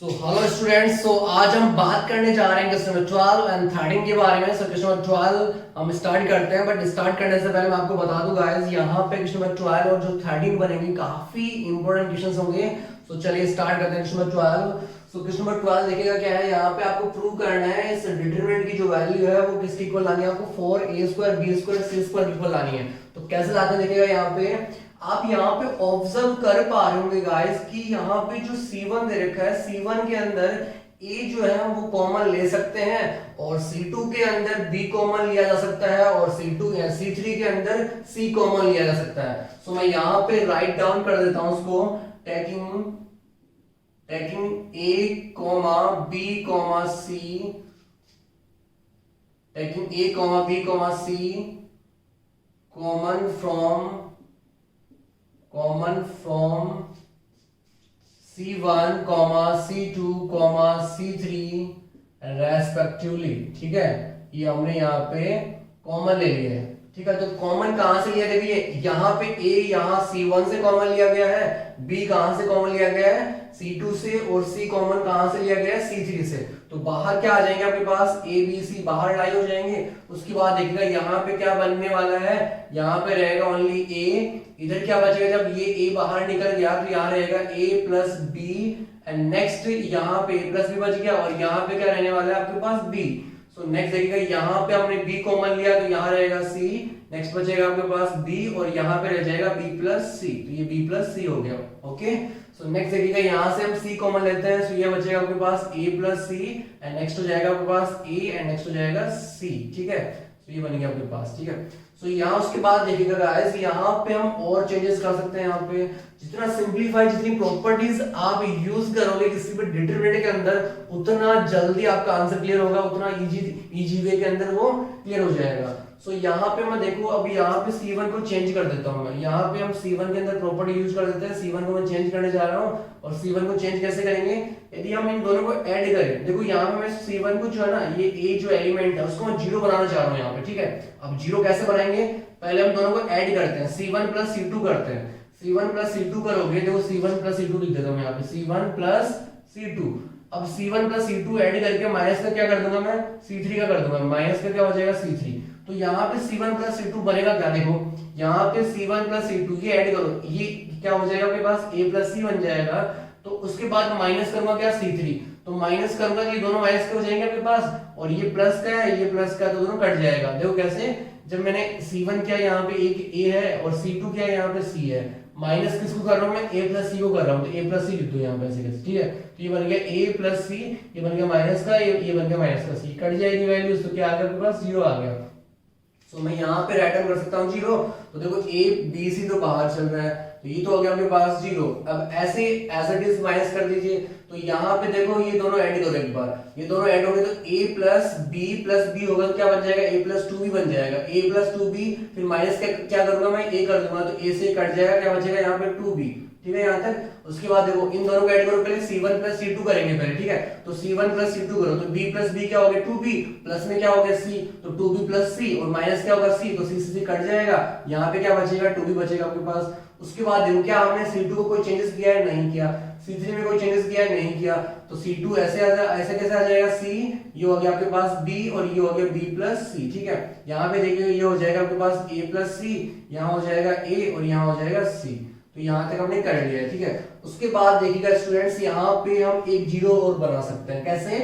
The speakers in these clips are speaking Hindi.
हेलो स्टूडेंट्स, आज हम बात करने जा रहे हैं क्वेश्चन नंबर 12 एंड 13 के बारे में। क्वेश्चन नंबर 12 हम स्टार्ट करते हैं, बट स्टार्ट करने से पहले मैं आपको बता दूं गाइस, यहाँ पे क्वेश्चन नंबर 12 और जो 13 बनेंगे काफी इंपॉर्टेंट क्वेश्चंस होंगे। चलिए स्टार्ट करते हैं क्वेश्चन नंबर 12। क्वेश्चन नंबर 12 देखिएगा क्या है, यहाँ पे आपको प्रूव करना है इस डिटरमिनेंट की जो वैल्यू है वो किसके इक्वल लानी है, आपको 4a² b² c² इक्वल लानी है। तो कैसे लाते हैं देखिएगा, यहाँ पे आप यहाँ पे ऑब्जर्व कर पा रहे होंगे गाइस कि यहाँ पे जो C1 दे रखा है, C1 के अंदर A जो है वो कॉमन ले सकते हैं और C2 के अंदर B कॉमन लिया जा सकता है और C3 के अंदर C कॉमन लिया जा सकता है। सो मैं यहाँ पे राइट डाउन कर देता हूं उसको, taking A, B, C, taking A, B, C common from C1, C2, C3 respectively. ठीक है, ये हमने यहाँ पे कॉमन ले लिया है। ठीक है, तो कॉमन कहां से लिया, देखिए यहाँ पे A यहाँ C1 से कॉमन लिया गया है, B कहां से कॉमन लिया गया है, C2 से, और C कॉमन कहां से लिया गया है, C3 से। तो बाहर क्या आ जाएंगे आपके पास, A B C बाहर लाई हो जाएंगे। उसके बाद देखिएगा यहाँ पे क्या बनने वाला है, यहाँ पे रहेगा ओनली A। इधर क्या बचेगा, जब ये A बाहर निकल गया तो यहाँ रहेगा A plus B and next यहाँ पे A प्लस B बच गया और यहाँ पे क्या रहने वाला है आपके पास B। सो नेक्स्ट देखिएगा यहाँ पे हमने B कॉमन लिया तो यहाँ रहेगा C, नेक्स्ट बचेगा आपके पास B और यहाँ पे रह जाएगा B प्लस C, तो ये B प्लस C हो गया। ओके, सो नेक्स्ट देखिएगा यहाँ से हम C कॉमन लेते हैं, सो ये बचेगा आपके पास A plus C and next हो जाएगा आपके पास A एंड नेक्स्ट हो जाएगा C। ठीक है, तो ये बन गया आपके पास। ठीक है, सो यहाँ उसके बाद देखिएगा गाइस, यहाँ पे हम और चेंजेस कर सकते हैं। यहाँ पे जितना सिंपलीफाई, जितनी प्रॉपर्टीज आप यूज करोगे किसी भी डिटरमिनेंट के अंदर, उतना जल्दी आपका आंसर क्लियर होगा, उतना इजी वे के अंदर वो क्लियर हो जाएगा। सो यहाँ पे मैं देखो, अब यहाँ पे C1 को चेंज कर देता हूँ मैं। यहाँ पे हम C1 के अंदर प्रॉपर्टी यूज कर देते हैं। C1 को मैं चेंज करने जा रहा हूँ और C1 को चेंज कैसे करेंगे, यदि हम इन दोनों को ऐड करें, देखो यहाँ पे मैं C1 को जो है ना, ये A जो एलिमेंट है उसको मैं 0 बनाना चाह रहा हूँ यहाँ पे। ठीक है, अब 0 कैसे बनाएंगे, पहले हम दोनों को ऐड करते हैं, C1 प्लस C2 करते हैं। C1 प्लस C2 करोगे, देखो C1 प्लस C2 लिख देता हूँ यहाँ पे, C1 प्लस C2। अब C1 प्लस C2 ऐड करके माइनस का क्या कर दूंगा मैं, C3 का कर दूंगा, माइनस का क्या हो जाएगा C3। तो यहाँ पे C1 प्लस C2 बनेगा क्या, देखो यहाँ पे C1 प्लस C2 ये ऐड करो, ये क्या हो जाएगा आपके पास A प्लस C बन जाएगा। तो उसके बाद माइनस करूंगा क्या, C3, तो माइनस करूंगा, ये दोनों माइनस के हो जाएंगे आपके पास, और ये प्लस का है, ये प्लस का, तो दोनों कट जाएगा। देखो कैसे, जब मैंने C1 किया यहाँ पे एक A है और C2 किया यहाँ पे C है, माइनस किसको कर रहा हूँ मैं, A प्लस C को कर रहा हूँ, तो A प्लस C लिख दो यहाँ पे ऐसे कैसे। ठीक है, तो ये बन गया A प्लस C, ये बन गया माइनस का, ये बन गया माइनस का C, कट जाएगी वैल्यूज, तो क्या आ गया आपके पास, 0 आ गया। तो मैं यहाँ पे राइट डाउन कर सकता हूँ 0। तो देखो A B C तो बाहर चल रहा है, तो ये तो हो गया आपके पास 0। अब ऐसे एज इट इज माइनस कर दीजिए, तो यहाँ पे देखो ये दोनों ऐड करो एक बार, ये दोनों ऐड होंगे तो A प्लस B होगा तो क्या बन जाएगा, A प्लस 2B बन जाएगा, A प्लस 2B, फिर माइनस क्या करूंगा मैं, A कर दूंगा, तो A से कट जाएगा, क्या बचेगा यहाँ पे 2B। ठीक है यहाँ तक। उसके बाद देखो इन दोनों को ऐड करो, पहले C1 प्लस C2 करेंगे पहले। ठीक है, तो C1 प्लस C2 करो, तो B प्लस B क्या हो गया 2B, प्लस में क्या हो गया C, तो 2B प्लस C, और माइनस क्या होगा C, तो C से कट जाएगा, यहाँ पे क्या बचेगा 2B बचेगा आपके पास। उसके बाद देखो क्या हमने C2 को कोई चेंजेस किया है, नहीं किया, C3 में कोई चेंजेस किया है, नहीं किया, तो C2 ऐसे कैसे आ जाएगा C, ये हो गया आपके पास B और ये हो गया B प्लस C। ठीक है, यहाँ पे देखिए ये हो जाएगा आपके पास A प्लस C, यहाँ हो जाएगा A और यहाँ हो जाएगा C। तो यहाँ तक हमने कर लिया है। ठीक है, उसके बाद देखिएगा स्टूडेंट्स, यहाँ पे हम एक 0 और बना सकते हैं। कैसे,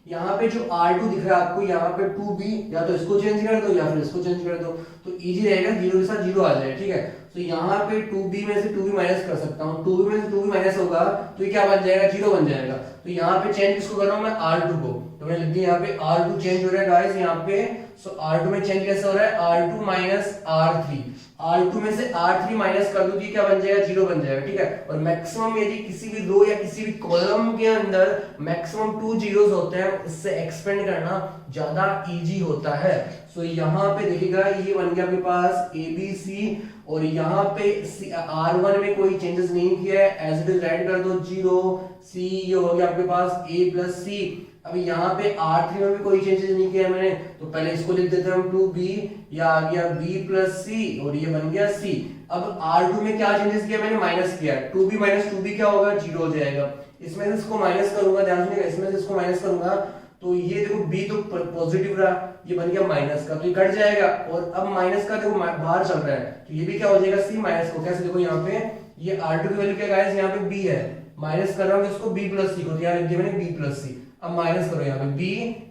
यहाँ पे जो R2 दिख रहा है आपको, यहाँ पे 2B, या तो इसको चेंज कर दो या फिर इसको चेंज कर दो, तो इजी रहेगा, 0 के साथ 0 आ जाए। ठीक है, तो यहाँ पे 2B में से 2B माइनस कर सकता हूँ, 2B में से 2B माइनस होगा तो ये क्या बन जाएगा, 0 बन जाएगा। तो यहाँ पे चेंज किसको कर रहा हूँ मैं, R2 को, तो मैंने लिख दिया यहाँ पे R2 चेंज हो रहा है गाइस यहाँ पे। सो R2 में चेंज कैसे हो रहा है, R2 माइनस R3, R2 में से R3 माइनस कर दो तो क्या बन जाएगा, 0 बन जाएगा। ठीक है, और मैक्सिमम यदि किसी भी रो या किसी भी कॉलम के अंदर मैक्सिमम 2 जीरोस होते हैं, इससे एक्सपेंड करना ज्यादा इजी होता है। सो यहाँ पे देखिएगा ये बन गया आपके पास ABC, और यहाँ पे R1 में कोई चेंजेस नहीं किया है, एज इट इज राइट कर दो 0 C, ये हो गया आपके पास A प्लस C। अभी यहाँ पे R3 में भी कोई चेंजेस नहीं किया है मैंने, तो पहले इसको लिख देते हैं हम 2B, या आ गया B प्लस C और ये बन गया C। अब R2 में क्या चेंजेस किया मैंने, माइनस किया, 2b माइनस 2b क्या होगा, 0 हो जाएगा। इसमें से इसको माइनस करूंगा, ध्यान सुनिएगा, इसमें से इसको माइनस करूंगा तो ये देखो b तो पॉजिटिव रहा, ये बन गया माइनस का, तो ये कट जाएगा, और अब माइनस का देखो बाहर चल रहा है तो ये भी क्या हो जाएगा, c माइनस को, कैसे देखो यहाँ पे ये R2 की वैल्यू क्या गाइस, यहाँ पे b है, माइनस कर रहा हूँ इसको b प्लस c को, तो यहाँ लिख दिया मैंने b प्लस c। अब माइनस करो यहाँ पे b,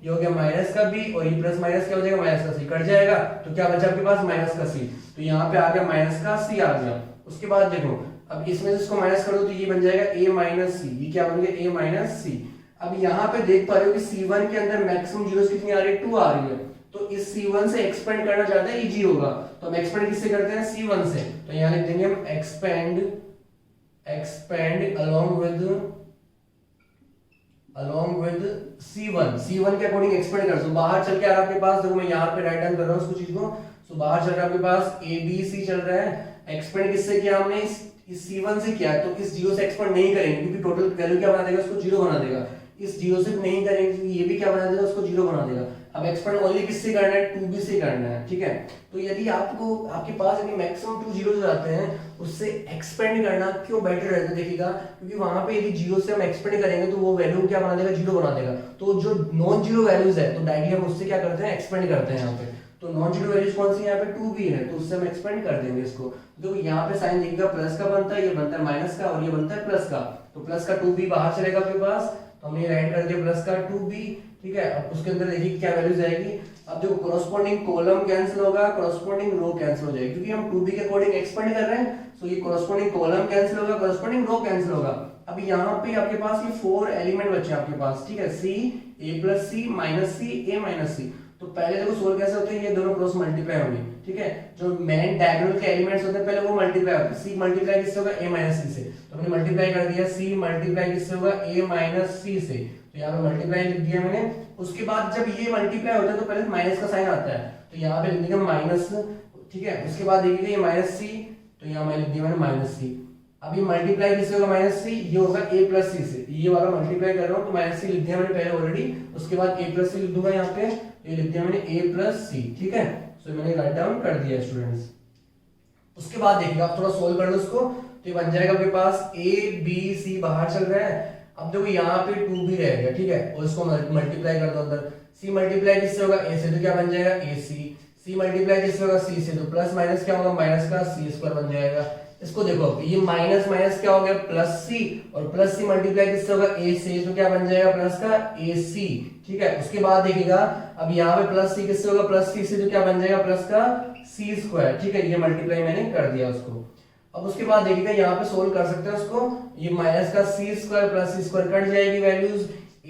ये हो गया माइनस का b, और ये प्लस माइनस क्या हो जाएगा, माइनस का c, कट जाएगा तो क्या बचा आपके पास, माइनस का c, तो यहाँ पे आ गया माइनस का c आ गया। उसके बाद देखो अब इसमें से इसको माइनस कर दो तो ये बन जाएगा a माइनस c, ये क्या बन गया a माइनस c। अब यहाँ पे देख पा रहे हो कि C1 के अंदर मैक्सिमम जीरोस कितनी आ रही है, 2 आ रही है, तो इस C1 से एक्सपेंड करना चाहते हैं, इजी होगा, तो हम एक्सपेंड किससे करते हैं, C1 से, तो यहाँ लिख देंगे हम एक्सपेंड along with C1 के अकॉर्डिंग एक्सपेंड कर दो। बाहर चल के आ रहा है आपके पास, देखो मैं यहाँ पे राइट डाउन कर रहा हूँ उसको चीज को, तो बाहर चल रहा है आपके पास ABC चल रहा है, एक्सपेंड किससे किया हमने, इस C1 से किया, तो इस 0 से एक्सपेंड नहीं करेंगे क्योंकि टोटल वैल्यू क्या बना देगा, उसको 0 बना देगा, इस 0 से नहीं करेंगे क्योंकि ये भी क्या बना देगा, उसको 0 बना देगा। अब एक्सपेंड ओनली किससे करना है, 2b से करना है, ठीक है। तो यदि आपको आपके पास यदि मैक्सिमम 2 जीरोस आते हैं, उससे एक्सपेंड करना क्यों बेटर रहता है, देखिएगा, क्योंकि वहां पे यदि 0 से हम एक्सपेंड करेंगे तो वो वैल्यू क्या बना देगा, 0 बना देगा, तो जो नॉन जीरो वैल्यूज है तो डायरेक्टली हम उससे क्या करते हैं, एक्सपेंड करते हैं यहाँ पे, तो नॉन जीरो वैल्यूज कौन सी, यहाँ पे 2b है, तो उससे हम एक्सपेंड कर देंगे इसको। तो यहाँ पे साइन देखिएगा, प्लस का बनता है, ये बनता है माइनस का, और ये बनता है प्लस का, तो प्लस का 2b बाहर चलेगा आपके पास, तो हमने राइट कर दिया प्लस का 2b, ठीक है। अब उसके अंदर देखिए क्या वैल्यूज आएगी, अब देखो कोरोस्पोंडिंग कॉलम कैंसिल होगा, कोरोस्पोंडिंग रो कैंसिल हो जाएगी, क्योंकि हम 2b के अकॉर्डिंग एक्सपेंड कर रहे हैं, सो ये कोरोस्पोंडिंग कॉलम कैंसिल होगा, कोरोस्पोंडिंग रो कैंसिल होगा। अब यहाँ पे आपके पास ये 4 एलिमेंट बचे आपके पास, ठीक है, c a plus c minus c a minus c। तो पहले देखो सोल्व कैसे होते हैं, ये दोनों क्रॉस मल्टीप्लाई होंगे, ठीक है, जो मेन डायगोनल के एलिमेंट्स होते हैं पहले वो मल्टीप्लाई होते हैं, c मल्टीप्लाई किससे होगा, a माइनस c से, तो हमने मल्टीप्लाई कर दिया, c मल्टीप्लाई किससे होगा, a माइनस c से, तो यहाँ पे मल्टीप्लाई लिख दिया मैंने। उसके बाद जब ये मल्टीप्लाई होता है तो पहले माइनस का साइन आता है, तो यहाँ पे लिख देंगे माइनस, ठीक है। उसके बाद देखिए ये माइनस c, तो यहाँ मैं लिख दिया मैंने माइनस c। अब ये मल्टीप्लाई किससे होगा, माइनस c, ये होगा a प्लस c से, ये वाला मल्टीप्लाई कर रहा हूँ तो माइनस c लिख दिया मैंने पहले ऑलरेडी, उसके बाद a प्लस c लिख दूंगा यहाँ पे, ये लिख दिया मैंने a प्लस c, ठीक है, सो मैंने राइट डाउन कर दिया स्टूडेंट्स। उसके बाद देखिए आप थोड़ा सोल्व कर लो इसको, तो ये बन जाएगा आपके पास a b c बाहर चल रहा है, अब देखो यहाँ पे 2b रहेगा, ठीक है, और इसको मल्टीप्लाई कर दो अंदर, c मल्टीप्लाई किससे होगा, a से, तो क्या बन जाएगा ac, c मल्टीप्लाई किससे होगा, c से, तो प्लस माइनस क्या होगा, माइनस का c स्क्वायर बन जाएगा। इसको देखो ये माइनस माइनस क्या हो गया, प्लस c, और प्लस c मल्टीप्लाई किससे होगा, a से, तो क्या बन जाएगा, प्लस का ac, ठीक है। उसके बाद देखिएगा अब यहाँ पे प्लस c किससे होगा, प्लस c से, तो क्या बन जाएगा, प्लस का c स्क्वायर, ठीक है, ये मल्टीप्लाई मैंने कर दिया उसको। अब उसके बाद देखिएगा यहाँ पे सोल्व कर सकते हैं उसको, ये माइनस का c square plus c square cut जाएगी वैल्यूज,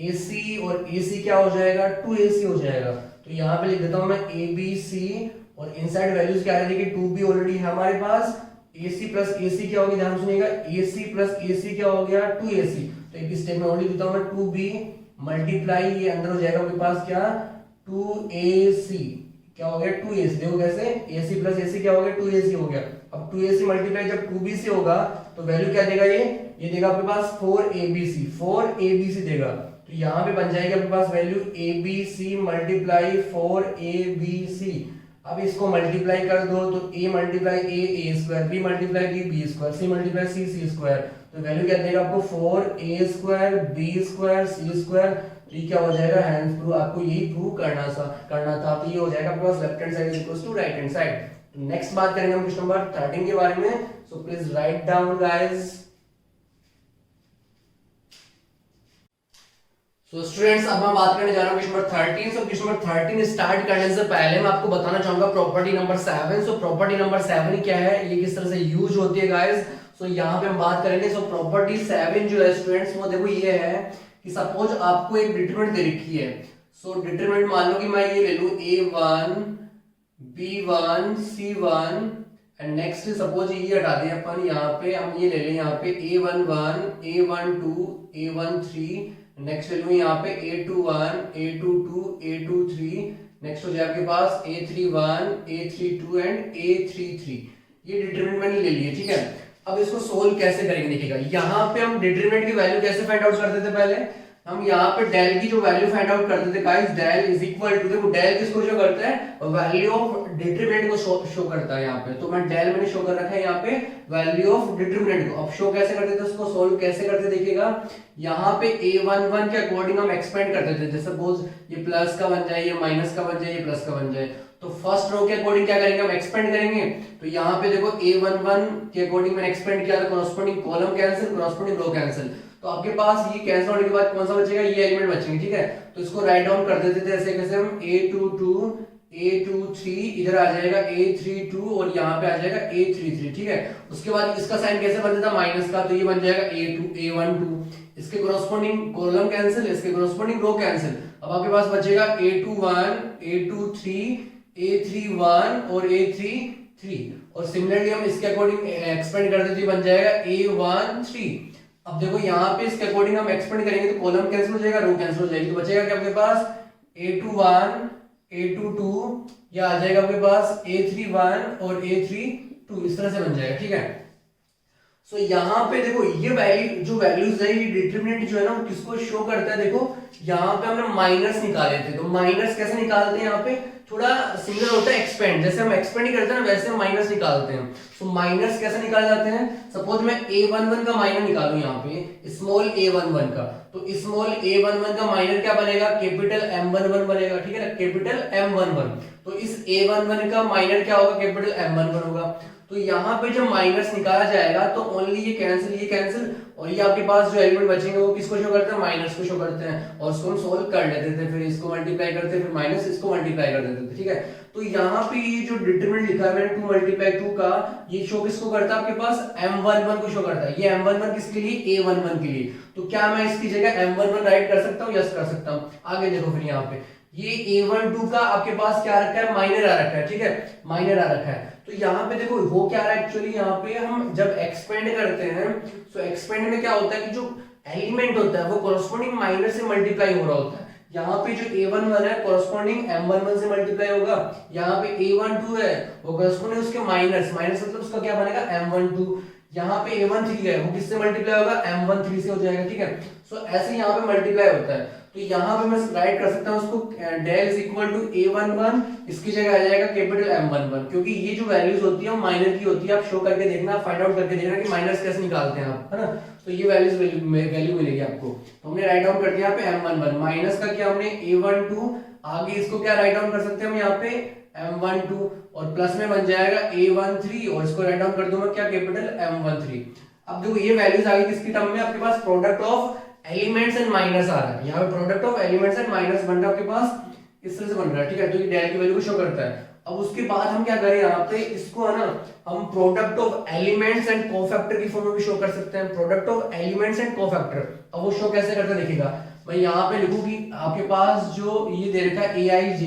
ac और ac क्या हो जाएगा, 2ac हो जाएगा, तो यहाँ पे लिख देता हूँ मैं abc, और इनसाइड वैल्यूज क्या आ रही है, 2b ऑलरेडी है हमारे पास, ac प्लस ac क्या होगी, ध्यान सुनिएगा, ac प्लस ac क्या हो गया, 2ac, तो एक स्टेप में ओनली देता हूँ मैं 2b मल्टीप्लाई, ये अंदर हो जाएगा आपके पास क्या, 2ac क्या हो गया, 2ac, देखो कैसे, ac प्लस ac क्या हो गया, 2ac हो गया। अब 2ac मल्टीप्लाई जब 2b से होगा तो वैल्यू क्या देगा, ये देगा आपके पास 4abc देगा, तो यहाँ पे बन जाएगी आपके पास वैल्यू abc मल्टीप्लाई 4abc। अब इसको मल्टीप्लाई कर दो तो a multiply a square, b multiply b square, c multiply c square, तो वैल्यू क्या देगा आपको 4a square b square c square, तो ये क्या हो जाएगा, हैंड्स प्रूफ, आपको यही प्रूव करना था, तो ये हो जाएगा आपके पास left hand side is equals to right hand side. तो नेक्स्ट बात करेंगे हम क्वेश्चन नंबर 13 के बारे में, so please write down guys. So students अब मैं बात करने जा रहा हूँ question number 13। So question number 13 start करने से पहले मैं आपको बताना चाहूंगा property number 7। So property number 7 क्या है, ये किस तरह से यूज होती है गाइस, सो यहाँ पे हम बात करेंगे। सो प्रॉपर्टी 7 जो है स्टूडेंट्स वो देखो ये है कि सपोज आपको एक डिटरमिनेंट दे रखी है, सो डिटरमिनेंट मान लो कि मैं ये ले लूं a1 b1 c1 and next suppose ये हटा दें अपन, यहाँ पे हम ये ले लें यहाँ पे a11 a12 a13, नेक्स्ट ले लूं यहाँ पे a21 a22 a23, नेक्स्ट हो जाए आपके पास a31 a32 एंड a33, ये डिटरमिनेंट मैंने ले लिए, ठीक है। अब इसको सोल्व कैसे करेंगे देखिएगा, यहाँ पे हम डिटरमिनेंट की वैल्यू कैसे फाइंड आउट करते थे, पहले हम यहाँ पे डेल की जो वैल्यू फाइंड आउट करते थे guys, del is equal to, देखो डेल किसको शो करता है, वैल्यू ऑफ डिटरमिनेंट को शो करता है यहाँ पे, तो मैं डेल मैंने शो कर रखा है यहाँ पे वैल्यू ऑफ डिटरमिनेंट को। अब शो कैसे करते थे, उसको सोल्व कैसे करते देखिएगा, यहाँ पे a11 के अकॉर्डिंग हम एक्सपेंड करते थे, जैसे सपोज ये प्लस का बन जाए, ये माइनस का बन जाए, ये प्लस का बन जाए, तो फर्स्ट रो के अकॉर्डिंग क्या करेंगे हम, एक्सपेंड करेंगे। तो यहाँ पे देखो a11 के अकॉर्डिंग मैंने एक्सपेंड किया, तो कॉरस्पॉन्डिंग कॉलम कैंसिल, कॉरस्पॉन्डिंग रो कैंसिल, तो आपके पास ये कैंसिल होने के बाद कौन सा बचेगा, ये एलिमेंट बचेंगे, ठीक है। तो इसको राइट डाउन कर देते थे ऐसे, कैसे हम a22 a23 इधर आ जाएगा a32 और यहाँ पे आ जाएगा a33, ठीक है। उसके बाद इसका साइन कैसे बनता था, माइनस का, तो ये बन जाएगा a12, इसके कॉरस्पॉन्डिंग कॉलम कैंसिल, इसके कॉरस्पॉन्डिंग रो कैंसिल। अब आपके पास बचेगा a21 a23 a31 और a33, और सिमिलरली हम इसके अकॉर्डिंग एक्सपेंड कर देते, बन जाएगा a13। अब देखो यहाँ पे इसके अकॉर्डिंग हम एक्सपेंड करेंगे तो कॉलम कैंसिल हो जाएगा, रो कैंसिल हो जाएगी, तो बचेगा क्या आपके पास a21 a22, या आ जाएगा आपके पास a31 और a32, इस तरह से बन जाएगा, ठीक है। सो यहाँ पे देखो ये वैल्यू जो वैल्यूज है, ये डिटरमिनेंट जो है ना वो किसको शो करता है, देखो यहाँ पे हमने माइनस निकाले थे, तो माइनस कैसे निकालते हैं, यहाँ पे थोड़ा सिंगल होता है एक्सपेंड, जैसे हम एक्सपेंड ही करते हैं ना वैसे हम माइनस निकालते हैं। सो माइनस कैसे निकाले जाते हैं, सपोज मैं a11 का माइनस निकालूं यहाँ पे, स्मॉल a11 का, तो स्मॉल a11 का माइनस क्या बनेगा, कैपिटल M11 बनेगा, ठीक है ना, कैपिटल M11, तो इस a11 का माइनस क्या होगा, कैपिटल M11 होगा। तो यहाँ पे जब माइनस निकाला जाएगा तो ओनली ये कैंसिल, और ये आपके पास जो एलिमेंट बचेंगे वो किसको शो करते हैं, माइनस को शो करते हैं, और उसको हम सोल्व कर लेते थे, फिर इसको मल्टीप्लाई करते, फिर माइनस इसको मल्टीप्लाई कर देते थे, ठीक है। तो यहाँ पे ये जो डिटरमिनेंट लिखा है मैंने 2 मल्टीप्लाई 2 का, ये शो किसको करता है, आपके पास M11 को शो करता है। ये M11 किसके लिए, a11 के लिए, तो क्या मैं इसकी जगह M11 राइट कर सकता हूँ, यस कर सकता हूँ। आगे देखो फिर यहाँ पे ये a12 का आपके पास क्या रखा है, माइनर आ रखा है, ठीक है, माइनर आ रखा है। तो यहाँ पे देखो हो क्या रहा है, एक्चुअली यहाँ पे हम जब एक्सपेंड करते हैं, सो एक्सपेंड में क्या होता है कि जो एलिमेंट होता है वो कॉरस्पॉन्डिंग माइनर से मल्टीप्लाई हो रहा होता है। यहाँ पे जो a11 है कॉरस्पॉन्डिंग M11 से मल्टीप्लाई होगा, यहाँ पे a12 है वो कॉरस्पॉन्डिंग उसके माइनस मतलब उसका क्या बनेगा, M12। यहाँ पे a13 है वो किससे मल्टीप्लाई होगा, M13 से हो जाएगा, ठीक है। सो ऐसे यहाँ पे मल्टीप्लाई होता है, तो यहाँ पे मैं राइट कर सकता हूँ उसको, del is equal to a11, इसकी जगह आ जाएगा कैपिटल M11, क्योंकि ये जो वैल्यूज होती है वो माइनर की होती है। आप शो करके देखना, फाइंड आउट करके देखना कि माइनस कैसे निकालते हैं आप, है ना। तो ये वैल्यू मिलेगी आपको, तो हमने राइट डाउन कर दिया यहाँ पे M11, माइनस का किया हमने a12, आगे इसको क्या राइट डाउन कर सकते हैं हम यहाँ पे M12, और प्लस में बन जाएगा a13, और इसको राइट डाउन कर दूंगा क्या, कैपिटल M13। अब देखो ये वैल्यूज आ गई किसकी टर्म में, आपके पास product of elements and minus आ रहा है, यहाँ पे product of elements and minus बन रहा है आपके पास, इस तरह से बन रहा है, ठीक है। तो ये डेल की वैल्यू को शो करता है। अब उसके बाद हम क्या करें, यहाँ पे इसको है ना हम product of elements and cofactor की फॉर्म में भी शो कर सकते हैं, product of elements and cofactor. अब वो शो कैसे करते हैं देखिएगा, मैं यहाँ पे लिखूंगी आपके पास जो ये दे रखा है aij,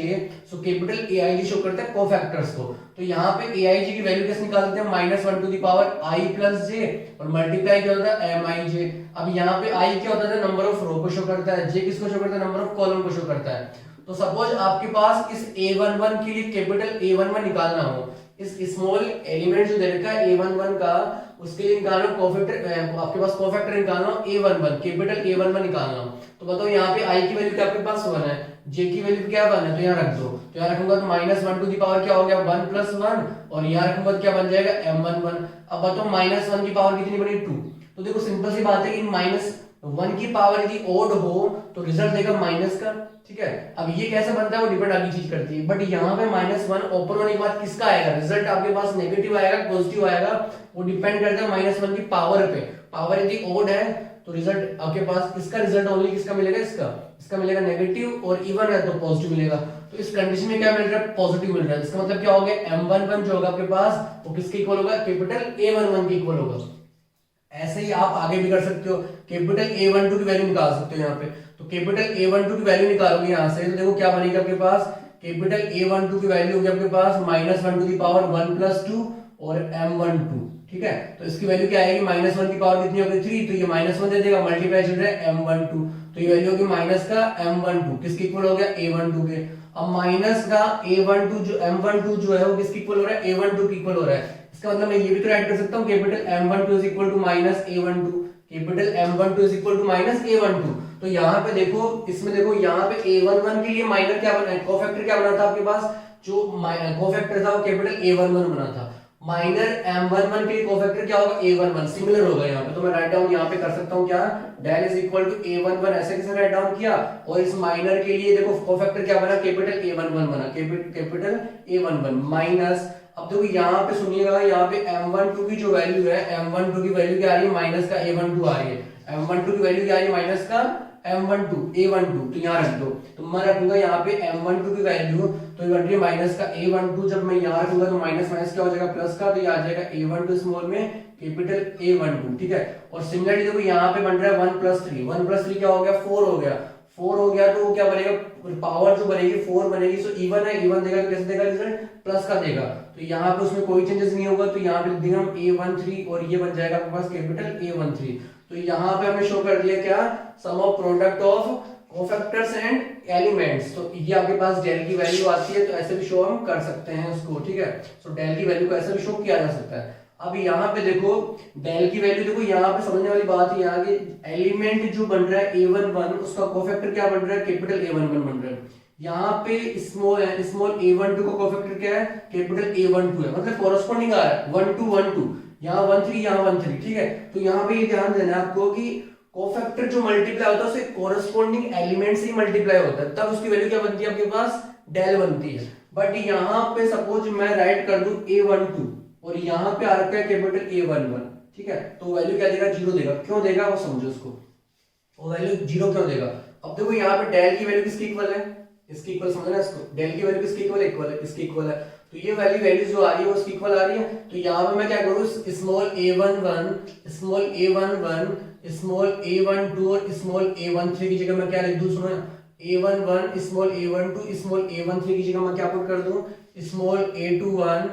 so capital aij show करता है कोफैक्टर्स को। तो यहाँ पे aij की वैल्यू कैसे निकाल देते हैं, -1 to the power i plus j, और मल्टीप्लाई क्या होता है mij। अब यहाँ पे i क्या होता है, नंबर ऑफ रो को शो करता है, j किसको शो करता है, नंबर ऑफ कॉलम को शो करता है। तो सपोज आपके पास इस a11 के लिए कैपिटल a11 निकालना हो, इस स्मॉल एलिमेंट जो दे रखा है a11 का, उसके लिए निकालना कोफैक्टर, आपके पास कोफैक्टर निकालना a11, कैपिटल a11 निकालना, तो बताओ यहाँ पे i की वैल्यू क्या आपके पास 1 है, j की वैल्यू क्या 1 है, तो यहाँ रख दो, तो यहाँ रखूंगा तो -1 टू द पावर क्या हो गया 1 + 1, और यहाँ रखूंगा तो क्या बन जाएगा M11। अब बताओ -1 की पावर कितनी बनी 2, तो देखो सिंपल सी बात है कि -1 की पावर यदि ओड हो तो रिजल्ट देगा माइनस का, ठीक है। अब ये कैसे बनता है वो डिपेंड आगे चीज करती है, बट यहाँ पे -1 ओपन होने के बाद किसका आएगा रिजल्ट, आपके पास नेगेटिव आएगा पॉजिटिव आएगा, वो डिपेंड करता है -1 की पावर पे। पावर यदि ओड है तो रिजल्ट आपके पास इसका रिजल्ट ओनली किसका मिलेगा, इसका मिलेगा नेगेटिव, और इवन है तो पॉजिटिव मिलेगा। तो इस कंडीशन में क्या मिल रहा है, पॉजिटिव मिल रहा है, इसका मतलब क्या हो गया M11 जो होगा आपके पास वो किसके इक्वल होगा, कैपिटल A11 के इक्वल होगा। ऐसे ही आप आगे भी कर सकते हो, कैपिटल A12 की वैल्यू निकाल सकते हो यहाँ पे, तो कैपिटल A12 की वैल्यू निकालोगे यहाँ से, तो देखो क्या बनेगा आपके पास, कैपिटल A12 की वैल्यू होगी आपके पास -1 टू द पावर 1 + 2 और M12, ठीक है। तो इसकी वैल्यू क्या आएगी, -1 की पावर कितनी होगी 3, तो ये -1 दे देगा, मल्टीप्लाई चल रहा है M12, तो ये वैल्यू होगी माइनस का M12 किसके इक्वल हो गया, A12 के। अब माइनस का A12 जो M12 जो है वो किसके इक्वल हो रहा है, A12 के इक्वल हो रहा है। इसका मतलब मैं ये भी तो राइट कर सकता हूँ, capital M12 is equal to -A12, capital M12 is equal to minus A12। तो यहाँ पे देखो, इसमें देखो यहाँ पे A11 के लिए माइनर क्या बना, कोफैक्टर क्या बना था आपके पास, जो कोफैक्टर था वो कैपिटल A11 बना था। माइनर M11 के लिए कोफैक्टर क्या होगा, A11, सिमिलर होगा यहाँ पे। तो मैं राइट डाउन यहाँ पे कर सकता हूँ क्या, del is equal to A11, ऐसे कैसे राइट डाउन किया। और इस माइनर के लिए देखो कोफैक्टर क्या बना, कैपिटल A11 बना, कैपिटल A11 माइनस। अब देखो यहाँ पे सुनिएगा, यहाँ पे M12 की जो वैल्यू है, M12 की वैल्यू क्या आ रही है, माइनस का A12 आ रही है। M12 की वैल्यू क्या आ रही है, माइनस का M12 A12, तो यहाँ रख दो। तो मैं रखूंगा यहाँ पे M12 की वैल्यू, तो ये बन रही है माइनस का A12। जब मैं यहाँ रखूंगा तो माइनस माइनस क्या हो जाएगा, प्लस का, तो ये आ जाएगा A12 स्मॉल में कैपिटल A12, ठीक है। और सिमिलरली देखो यहाँ पे बन रहा है 1 + 3, 1 + 3 क्या हो गया, 4 हो गया। 4 हो गया तो क्या बनेगा, पावर जो बनेगी 4 बनेगी। सो इवन है, इवन देगा तो कैसे देगा रिजल्ट, प्लस का देगा। तो यहाँ पे उसमें कोई चेंजेस नहीं होगा, तो यहाँ पे लिख देंगे हम A13 और ये बन जाएगा आपके पास कैपिटल A13। तो यहाँ पे हमें शो कर दिया क्या, sum of product of cofactors and elements. तो ये आपके पास डेल की वैल्यू आती है, तो ऐसे भी शो हम कर सकते हैं उसको, ठीक है। सो डेल की वैल्यू को ऐसे भी शो किया जा सकता है। अब यहाँ पे देखो डेल की वैल्यू, देखो यहाँ पे समझने वाली बात ये आ गई, एलिमेंट जो बन रहा है A11 उसका कोफैक्टर क्या बन रहा है, कैपिटल A11 बन रहा है। यहाँ पे स्मॉल A12 का कोफैक्टर क्या है, कैपिटल A12 है, मतलब कोरस्पॉन्डिंग आ रहा है 1 2 1 2, यहाँ 1 3 यहाँ 1 3, ठीक है। तो यहाँ पे ये ध्यान देना है आपको कि कोफैक्टर जो मल्टीप्लाई होता है उसे कोरस्पॉन्डिंग एलिमेंट से ही मल्टीप्लाई होता है, तब उसकी वैल्यू क्या बनती है आपके पास, डेल बनती है। बट यहाँ पे सपोज मैं राइट कर दूं A12 और यहाँ पे आ रखा है कैपिटल A11, ठीक है, तो वैल्यू क्या देगा, 0 देगा। क्यों देगा वो समझो उसको, वो वैल्यू 0 क्यों देगा। अब देखो यहाँ पे डेल की वैल्यू किसकी इक्वल है, इसकी इक्वल समझना इसको, डेल की वैल्यू किसकी इक्वल है, इक्वल है, इसकी इक्वल है। तो ये वैल्यू जो आ रही है वो इसकी इक्वल आ रही है। तो यहाँ पे मैं क्या करूँ, small A11 small A11 small A12 और स्मॉल A13 की जगह मैं क्या लिख दूं, सुनो, A11 small A12 small A13 की जगह मैं क्या पुट कर दूं, स्मॉल A21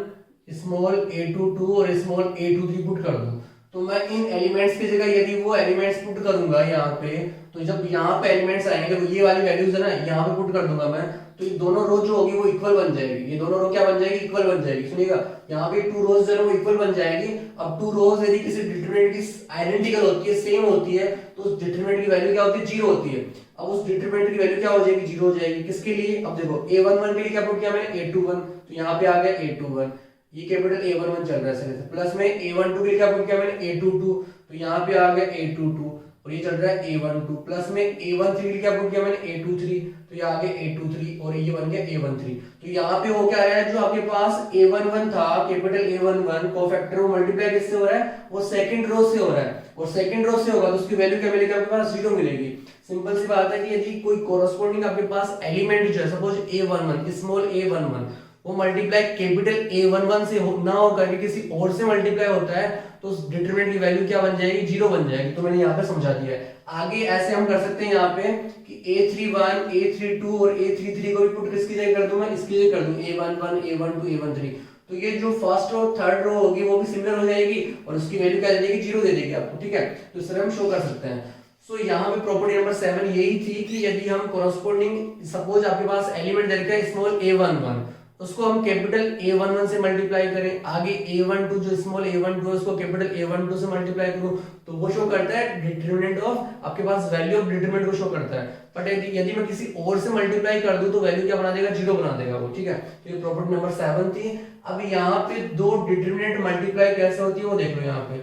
स्मॉल A22 और स्मॉल A23 पुट कर दूं। तो मैं इन एलिमेंट्स की जगह यदि वो एलिमेंट्स पुट करूंगा यहाँ पे, तो जब यहाँ पे एलिमेंट्स आएंगे, तो ये वाली वैल्यूज है ना, यहाँ पे पुट कर दूंगा मैं, तो ये दोनों रो जो होगी वो इक्वल बन जाएगी। ये दोनों रो क्या बन जाएगी, इक्वल बन जाएगी। सुनिएगा, यहाँ पे 2 रोज जो है वो इक्वल बन जाएगी। अब 2 रोज यदि किसी डिटरमिनेंट की आइडेंटिकल होती है, सेम होती है, तो उस डिटरमिनेंट की वैल्यू क्या होती है, 0 होती है। अब उस डिटरमिनेंट की वैल्यू क्या हो जाएगी, 0 हो जाएगी। किसके लिए, अब देखो A11 के लिए क्या पुट किया मैंने, A21, तो यहाँ पे आ गया A21, ये कैपिटल A11 चल रहा है, प्लस में A12 के लिए क्या पुट किया मैंने, A22, तो यहाँ पे आ गया A22 और ये चल रहा है A12, प्लस में A13 के लिए क्या पुट किया मैंने, A23, तो ये आ गया A23 और ये बन गया A13। तो यहाँ पे हो क्या रहा है, जो आपके पास A11 था कैपिटल A11 कोफैक्टर, वो मल्टीप्लाई किससे हो रहा है, वो सेकंड रो से हो रहा है, और सेकंड रो से होगा तो उसकी वैल्यू क्या मिलेगी आपके पास, 0 मिलेगी। सिंपल सी बात है कि यदि कोई कोरस्पॉन्डिंग आपके पास एलिमेंट जो है, सपोज A11 स्मॉल A11 वो मल्टीप्लाई कैपिटल A11 से ना हो करके किसी और से मल्टीप्लाई होता है, तो उस डिटरमिनेंट की वैल्यू क्या बन जाएगी, 0 बन जाएगी। तो मैंने यहाँ पे समझा दिया है। आगे ऐसे हम कर सकते हैं यहाँ पे कि A31 A32 और A33 को भी पुट किसकी जगह कर दूं, मैं इसकी जगह कर दूं, A11 A12 A13। तो ये जो फर्स्ट रो थर्ड रो होगी वो भी सिमिलर हो जाएगी और उसकी वैल्यू क्या दे देगी, 0 दे देगी आपको, ठीक है। तो इस तरह हम शो कर सकते हैं। सो यहाँ पे प्रॉपर्टी नंबर 7 यही थी कि यदि हम कोरस्पॉन्डिंग, सपोज आपके पास एलिमेंट दे रखा है स्मॉल A11, उसको हम कैपिटल A11 से मल्टीप्लाई करें, आगे A12 जो स्मॉल A12 है उसको कैपिटल A12 से मल्टीप्लाई करूं, तो वो शो करता है डिटरमिनेंट ऑफ, आपके पास वैल्यू ऑफ डिटरमिनेंट को शो करता है। बट यदि मैं किसी और से मल्टीप्लाई कर दूं तो वैल्यू क्या बना देगा, 0 बना देगा वो, ठीक है। तो ये प्रॉपर्टी नंबर 7 थी। अब यहाँ पे दो डिटरमिनेंट मल्टीप्लाई कैसे होती है वो देख लो यहाँ पे।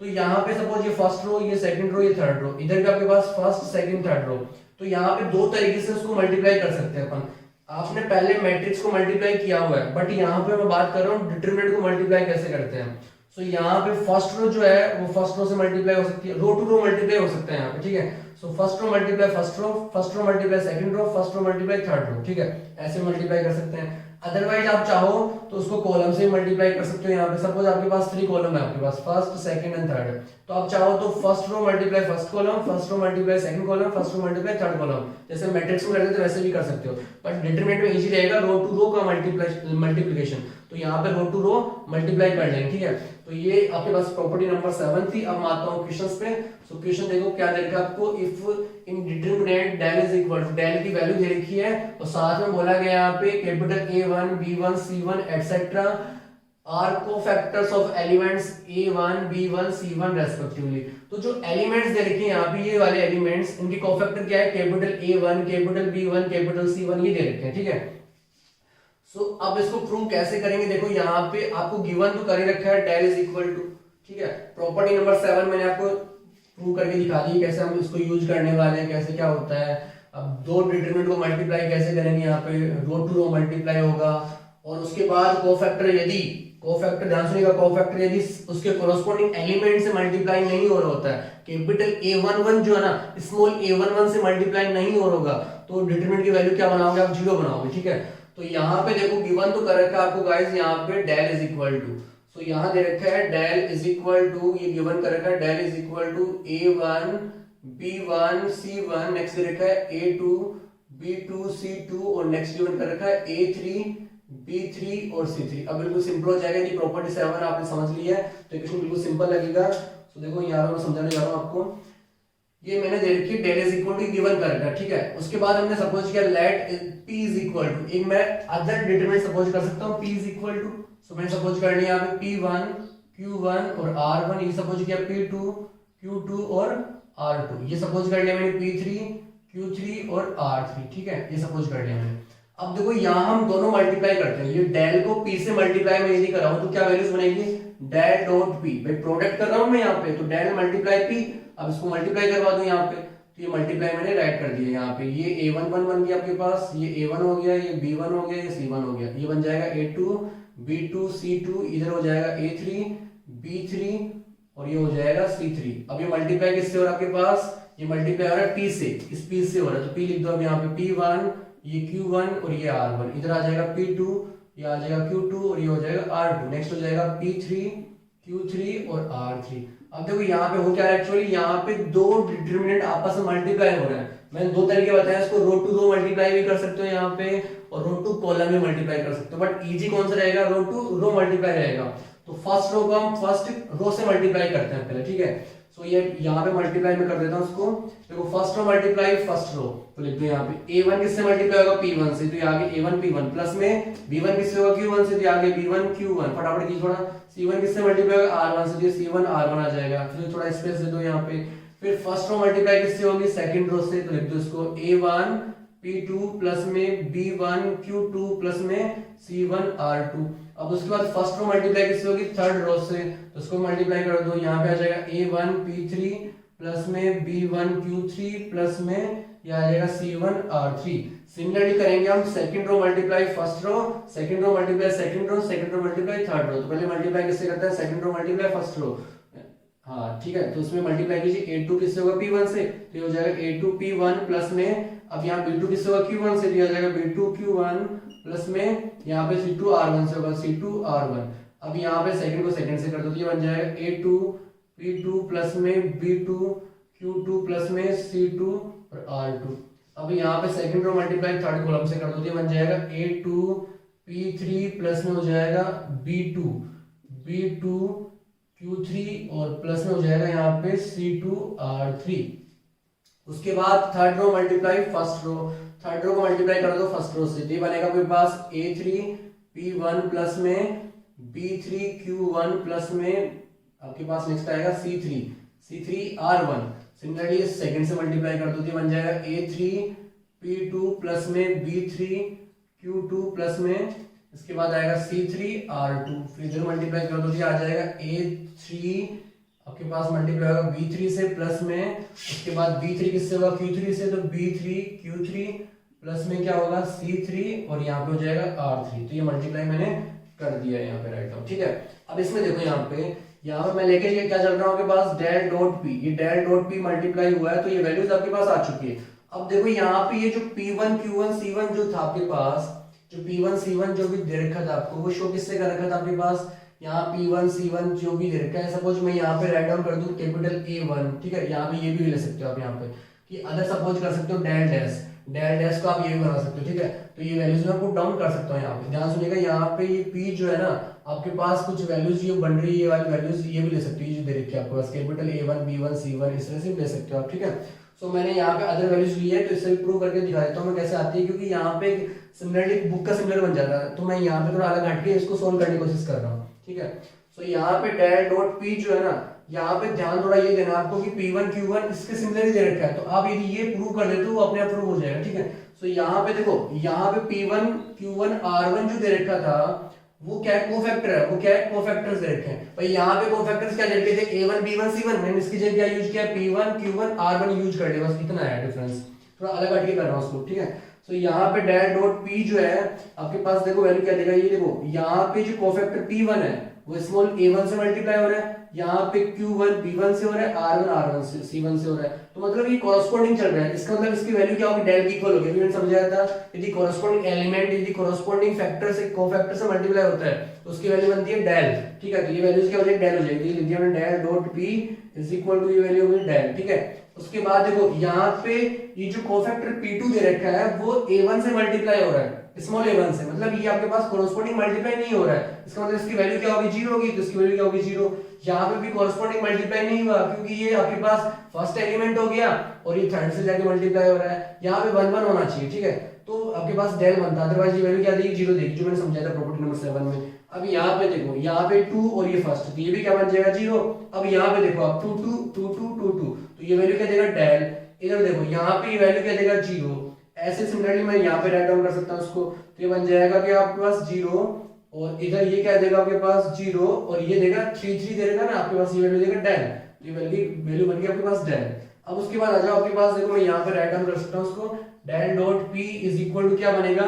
तो यहाँ पे सपोज ये फर्स्ट रो, ये सेकंड रो, ये थर्ड रो, इधर भी आपके पास फर्स्ट सेकंड थर्ड रो, तो यहाँ पे दो तरीके से उसको मल्टीप्लाई कर सकते हैं अपन। आपने पहले मैट्रिक्स को मल्टीप्लाई किया हुआ है, बट यहाँ पे मैं बात कर रहा हूँ डिटरमिनेंट को मल्टीप्लाई कैसे करते हैं। सो यहाँ पे फर्स्ट रो जो है वो फर्स्ट रो से मल्टीप्लाई हो सकती है, रो टू रो मल्टीप्लाई हो सकता है यहाँ पे, ठीक है। So first row multiply first row multiply second row, first row multiply third row, ठीक है, ऐसे मल्टीप्लाई कर सकते हैं। अदरवाइज आप चाहो तो उसको कॉलम से मल्टीप्लाई कर सकते हो। यहाँ पे सपोज आपके पास 3 कॉलम है, आपके पास फर्स्ट सेकंड एंड थर्ड, तो आप चाहो तो first row multiply first column, first row multiply second column, first row multiply third column, जैसे मैट्रिक्स में करते थे वैसे भी कर सकते हो। बट डिटरमिनेंट में इजी रहेगा रो टू रो का मल्टीप्लिकेशन, तो यहाँ पे रो टू रो मल्टीप्लाई कर लेंगे, ठीक है। तो ये आपके पास प्रॉपर्टी नंबर 7 थी। अब मैं आता हूँ क्वेश्चंस पे। सो क्वेश्चन देखो क्या दे रखा है आपको, if in determinant del is equal to, del की वैल्यू दे रखी है और साथ में बोला गया यहाँ पे capital A1 B1 C1 etcetera are cofactors of elements A1 B1 C1 respectively. तो जो एलिमेंट्स दे रखे हैं यहाँ पे ये वाले एलिमेंट्स, इनके कोफैक्टर क्या है, capital A1 capital B1 capital C1 ये दे रखे हैं, ठीक है। सो अब इसको प्रूव कैसे करेंगे, देखो यहाँ पे आपको गिवन तो कर ही रखा है डेल इज इक्वल टू, ठीक है। प्रॉपर्टी नंबर 7 मैंने आपको प्रूव करके दिखा दी कैसे हम इसको यूज करने वाले हैं, कैसे क्या होता है। अब दो डिटरमिनेंट को मल्टीप्लाई कैसे करेंगे, यहाँ पे रो टू रो मल्टीप्लाई होगा, और उसके बाद कोफैक्टर यदि कोफैक्टर ध्यान सुनिएगा, कोफैक्टर यदि उसके कोरोस्पोंडिंग एलिमेंट से मल्टीप्लाई नहीं हो रहा होता है, कैपिटल A11 जो है ना स्मॉल a11 से मल्टीप्लाई नहीं हो रहा होगा, तो डिटरमिनेंट की वैल्यू क्या बनाओगे आप, 0 बनाओगे, ठीक है। तो यहाँ पे देखो गिवन तो कर रखा है आपको गाइस, यहाँ पे del is equal to, so यहाँ दे रखा है डेल इज इक्वल टू, ये गिवन कर रखा है del is equal to A1 B1 C1, next दे रखा है A2 B2 C2, और नेक्स्ट गिवन कर रखा है A3 B3 और C3। अब बिल्कुल सिंपल हो जाएगा, ये प्रॉपर्टी 7 आपने समझ लिया है तो इक्वेशन बिल्कुल सिंपल लगेगा। तो देखो यहाँ पे मैं समझाने जा रहा हूँ आपको, ये मैंने दे रखी है del is equal to given कर रखा है, ठीक है। उसके बाद हमने सपोज किया let p is equal to, एक मैं अदर डिटरमिनेंट सपोज कर सकता हूँ p is equal to, so मैंने सपोज कर लिया यहाँ पे p1 q1 और r1, ये सपोज किया p2 q2 और r2, ये सपोज कर लिया मैंने p3 q3 और r3, ठीक है, ये सपोज कर लिया मैंने। अब देखो यहाँ हम दोनों मल्टीप्लाई करते हैं, ये डेल को p से मल्टीप्लाई मैं यदि कर रहा हूँ तो क्या वैल्यूज बनेगी, डेल डॉट p, भाई प्रोडक्ट कर रहा हूँ मैं यहाँ पे, तो डेल मल्टीप्लाई p, अब इसको मल्टीप्लाई करवा दूं यहाँ पे, तो ये मल्टीप्लाई मैंने राइट कर दिया यहाँ पे, ये A11 बन गया आपके पास, ये A1 हो गया, ये B1 हो गया, ये C1 हो गया, ये बन जाएगा A2 B2 C2, इधर हो जाएगा A3 B3 और ये हो जाएगा C3। अब ये मल्टीप्लाई किससे हो रहा है आपके पास, ये मल्टीप्लाई हो रहा है p से, इस p से हो रहा है, तो p लिख दो अब यहाँ पे p1, ये q1 और ये r1, इधर आ जाएगा p2, ये आ जाएगा q2 और ये हो जाएगा r2, नेक्स्ट हो जाएगा p3 q3 और r3। अब देखो यहाँ पे हो क्या है, एक्चुअली यहाँ पे दो डिटरमिनेंट आपस में मल्टीप्लाई हो रहे हैं। मैंने दो तरीके बताए, इसको रो टू रो मल्टीप्लाई भी कर सकते हो यहाँ पे, और रो टू कॉलम में मल्टीप्लाई कर सकते हो, बट इजी कौन सा रहेगा, रो टू रो मल्टीप्लाई रहेगा। तो फर्स्ट रो को हम फर्स्ट रो से मल्टीप्लाई करते हैं पहले, ठीक है। सो ये यहाँ पे मल्टीप्लाई में कर देता हूँ उसको, देखो first row multiply first row, तो लिख दो यहाँ पे A1 किससे मल्टीप्लाई होगा, P1 से, तो ये आगे A1 P1 प्लस में B1 किससे होगा, Q1 से, तो आगे B1 Q1, फटाफट की थोड़ा, C1 किससे मल्टीप्लाई होगा, R1 से, तो C1 R1 आ जाएगा, फिर थोड़ा स्पेस दे दो यहाँ पे। फिर फर्स्ट रो मल्टीप्लाई किससे होगी, सेकंड रो से, तो लिख दो इसको A1 P2 प्लस में B1 Q2 प्लस में C1 R2। अब उसके बाद फर्स्ट रो मल्टीप्लाई किससे होगी, थर्ड रो से, तो उसको मल्टीप्लाई कर दो, यहाँ पे आ जाएगा A1 P3 प्लस में B1 Q3 प्लस में ये आ जाएगा C1 R3। सिमिलरली करेंगे हम second row multiply first row, second row multiply second row, second row multiply third row. तो पहले मल्टीप्लाई किससे करते हैं, second row multiply first row, हाँ ठीक है। तो उसमें मल्टीप्लाई कीजिए, A2 किससे होगा, P1 से, तो ये हो जाएगा A2 P1 प्लस में, अब यहाँ B2 किससे होगा, Q1 से, तो ये हो जाएगा B2 Q1 प्लस में यहाँ पे C2 R1 से होगा, C2 R1। अब यहाँ पे सेकंड को सेकंड से कर दो, तो ये बन जाएगा A2 P2 प्लस में B2 Q2 प्लस में C2 और R2। अब यहाँ पे second row multiply third column से कर दो, तो ये बन जाएगा A2 P3 प्लस में हो जाएगा B2 Q3 और प्लस में हो जाएगा यहाँ पे C2 R3। उसके बाद third row multiply first row, third row को मल्टीप्लाई कर दो फर्स्ट रो से, तो ये बनेगा आपके पास A3 P1 प्लस में B3 Q1 प्लस में आपके पास नेक्स्ट आएगा C3 R1। सिमिलरली सेकंड से मल्टीप्लाई कर दो, तो ये बन जाएगा A3 P2 प्लस में B3 Q2 प्लस में, इसके बाद आएगा C3 R2। फिर इधर मल्टीप्लाई कर दो, तो आ जाएगा A3 आपके पास मल्टीप्लाई होगा B3 से प्लस में, उसके बाद B3 किससे होगा, Q3 से, तो B3 Q3 प्लस में क्या होगा C3 और यहाँ पे हो जाएगा R3। तो ये मल्टीप्लाई मैंने कर दिया है यहाँ पे राइट डाउन, ठीक है। अब इसमें देखो यहाँ पे मैं लेके क्या चल रहा हूँ आपके पास डेल डॉट पी, ये डेल डॉट पी मल्टीप्लाई हुआ है, तो ये वैल्यूज आपके पास आ चुकी है। अब देखो यहाँ पे ये जो P1 Q1 C1 जो था आपके पास, जो P1 C1 जो भी दे रखा था आपको, वो शो किससे कर रखा था आपके पास, यहाँ P1 C1 जो भी दे रखा है, सपोज मैं यहाँ पे राइट डाउन कर दूं कैपिटल A1, ठीक है। यहाँ पे ये भी ले सकते हो आप यहाँ पे, कि अदर सपोज कर सकते हो डेल डैश को आप ये भी बना सकते हो, ठीक है। तो ये वैल्यूज में पुट डाउन कर सकता हूँ यहाँ पे, ध्यान सुनिएगा। यहाँ पे ये P जो है ना आपके पास कुछ वैल्यूज ये बन रही है, ये वाली वैल्यूज ये भी ले सकते हो, जो दे रखी है आपके पास कैपिटल A1 B1 C1 इस तरह से ले सकते हो आप, ठीक है। सो मैंने यहाँ पे अदर वैल्यूज ली है, तो इससे प्रूव करके दिखा देता हूँ मैं कैसे आती है, क्योंकि यहाँ पे सिमिलरली बुक का सिमिलर बन जाता है, तो मैं यहाँ पे थोड़ा अलग हटके इसको सोल्व करने की कोशिश कर रहा हूँ। ठीक है। सो यहाँ पे डेल डॉट पी जो है ना, यहाँ पे ध्यान थोड़ा ये देना आपको कि P1 Q1 इसके सिमिलर ही दे रखा है, तो आप यदि ये प्रूव कर देते हो वो अपने आप प्रूव हो जाएगा, ठीक है। सो यहाँ पे देखो, यहाँ पे P1 Q1 R1 जो दे रखा था वो क्या है, कोफैक्टर है, वो क्या है, कोफैक्टर्स दे रखे हैं भाई। यहाँ पे कोफैक्टर्स क्या दे रखे थे, A1 B1 C1, मैंने इसकी जगह क्या यूज किया, P1 Q1 R1 यूज कर लिया, बस इतना है डिफरेंस, थोड़ा अलग हटके कर रहा हूँ उसको, ठीक है। सो यहाँ पे डेल डॉट पी जो है आपके पास, देखो वैल्यू क्या देगा, ये देखो यहाँ पे जो कोफैक्टर P1 है वो स्मॉल a1 से मल्टीप्लाई हो रहा है, यहाँ पे Q1 B1 से हो रहा है, R1 R1 से C1 से हो रहा है, तो मतलब ये कॉरस्पॉन्डिंग चल रहा है। इसका मतलब इसकी वैल्यू क्या होगी, डेल की इक्वल होगी। मैंने समझाया था यदि कॉरस्पॉन्डिंग एलिमेंट यदि कॉरस्पॉन्डिंग फैक्टर से कोफैक्टर से मल्टीप्लाई होता है तो उसकी वैल्यू बनती है डेल, ठीक है। तो ये वैल्यू क्या हो जाएगी, डेल हो जाएगी, लिख दिया मैंने del dot P is equal to, ये वैल्यू होगी डेल, ठीक है। उसके बाद देखो यहाँ पे ये जो कोफैक्टर P2 दे रखा है वो A1 से मल्टीप्लाई हो रहा है, स्मॉल a1 से, मतलब ये आपके पास कॉरस्पॉन्डिंग मल्टीप्लाई नहीं हो रहा है, इसका मतलब इसकी वैल्यू क्या होगी, जीरो होगी, तो इसकी वैल्यू क्या होगी, जीरो। यहाँ पे भी कॉरस्पॉन्डिंग मल्टीप्लाई नहीं हुआ क्योंकि ये आपके पास फर्स्ट एलिमेंट हो गया और ये थर्ड से जाके मल्टीप्लाई हो रहा है, यहाँ पे 1 1 होना चाहिए, ठीक है। तो आपके पास डेल बनता, अदरवाइज ये वैल्यू क्या देगी, जीरो देगी, जो मैंने समझाया था प्रॉपर्टी नंबर 7 में। अब यहाँ पे देखो, यहाँ पे 2 और ये फर्स्ट, तो ये भी क्या बन जाएगा, जीरो। अब यहाँ पे देखो आप 2 2 2 2 2 2, तो ये वैल्यू क्या देगा, डेल। इधर देखो यहाँ पे ये वैल्यू क्या देगा, जीरो। ऐसे सिमिलरली मैं यहाँ पे राइट डाउन कर सकता हूँ उसको, तो ये बन जाएगा कि आपके पास जीरो, और इधर ये क्या देगा आपके पास, जीरो, और ये देगा 3 3 देगा ना आपके पास, ये वैल्यू देगा डेल, ये वैल्यू बन गई आपके पास डेल। अब उसके बाद आ जाओ आपके पास, देखो मैं यहाँ पे राइट डाउन कर सकता हूँ उसको, del dot P is equal to क्या बनेगा,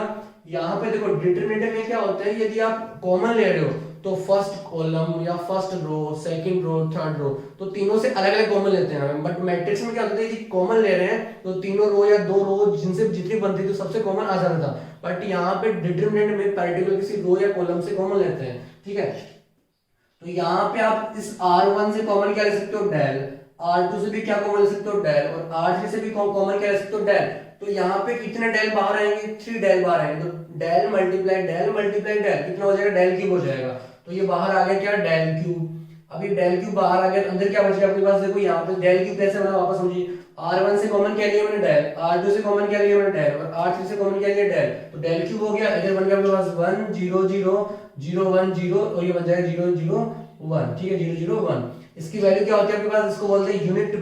यहाँ पे देखो डिटरमिनेंट में क्या होता है, यदि आप कॉमन ले रहे हो तो फर्स्ट कॉलम या first row, second row, third row, तो तीनों से अलग अलग कॉमन लेते हैं। बट मैट्रिक्स में क्या होता है, यदि कॉमन ले रहे हैं तो तीनों रो या दो रो जिनसे जितनी बनती थी सबसे कॉमन आ जाता था, बट यहाँ पे डिटरमिनेंट में पर्टिकुलर किसी रो या कॉलम से कॉमन लेते हैं, ठीक है। तो यहाँ पे आप इस R1 से कॉमन क्या ले सकते हो, डेल, R2 से भी क्या कॉमन ले सकते हो, डेल, और R3 से भी कॉमन क्या ले सकते हो, डेल। तो यहाँ पे कितने डेल बाहर आएंगे, 3 डेल बाहर आएंगे, तो डेल मल्टीप्लाई डेल कितना हो जाएगा, डेल क्यूब हो जाएगा। तो ये बाहर आ गया क्या, डेल क्यूब। अभी डेल क्यूब बाहर आ गया, अंदर क्या बच गया आपके पास, देखो यहाँ पे डेल क्यूब कैसे बना वापस समझिए, R1 से कॉमन क्या लिया मैंने, डेल, R2 से कॉमन क्या लिया मैंने, डेल, और R3 से कॉमन क्या लिया, डेल, तो डेल क्यूब हो गया। इधर बन गया आपके पास 1 0 0 0 1 0, और ये बन जाएगा 0 0 1, ठीक है, 0 0 1। इसकी वैल्यू क्या होती है आपके पास, इसको बोलते हैं यूनिट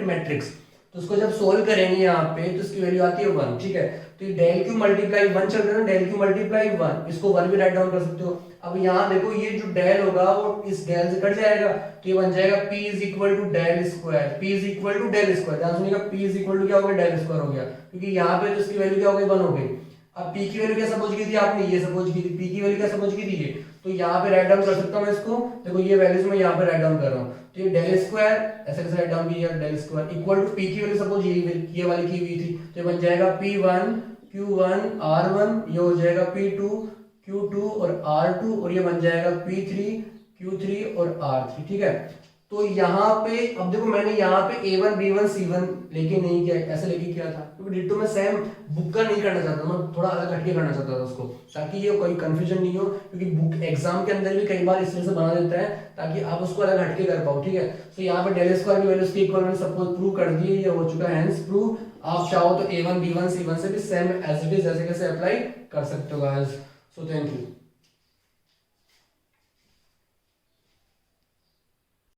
मैट्रिक्स। तो उसको जब सोल्व करेंगे यहाँ पे तो इसकी वैल्यू आती है 1, ठीक है। तो ये डेल क्यू मल्टीप्लाई 1 चल रहा है ना, डेल क्यू मल्टीप्लाई 1, इसको 1 भी राइट डाउन कर सकते हो। अब यहाँ देखो ये जो डेल होगा वो इस डेल से कट जाएगा, तो ये बन जाएगा p is equal to del square, p is equal to del square, ध्यान सुनिएगा, p इज इक्वल टू क्या हो गया, डेल स्क्वायर हो गया, क्योंकि यहाँ पे तो इसकी वैल्यू क्या हो गई, 1 हो गई। अब p की वैल्यू क्या सपोज की थी आपने, ये सपोज की थी, p की वैल्यू क्या सपोज की थी, ये, तो यहाँ पे राइट डाउन कर सकता हूँ मैं इसको, देखो ये वैल्यूज मैं यहाँ पे राइट डाउन कर रहा हूँ, तो ये डेल स्क्वायर ऐसे कैसे राइट डाउन किया, del square equal to p की वैल्यू सपोज ये वाली की हुई थी, तो ये बन जाएगा p1 q1 r1, ये हो जाएगा p2 q2 और r2, और ये बन जाएगा p3 q3 और r3, ठीक है। तो यहाँ पे अब देखो मैंने यहाँ पे a1 b1 c1 लेके नहीं किया, ऐसे लेके किया था क्योंकि डिट्टो में सेम बुक का नहीं करना चाहता, मैं थोड़ा अलग हटके करना चाहता था उसको, ताकि ये कोई कंफ्यूजन नहीं हो, क्योंकि बुक एग्जाम के अंदर भी कई बार इस तरह से बना देता है ताकि आप उसको अलग हटके कर पाओ, ठीक है। तो यहाँ पे डेल स्क्वायर की वैल्यू इसके इक्वल मैंने सबको प्रूव कर दी है, ये हो चुका है, हेंस प्रूव। आप चाहो तो a1 b1 c1 से भी सेम एज इट इज ऐसे कैसे अप्लाई कर सकते हो गाइस। So thank you.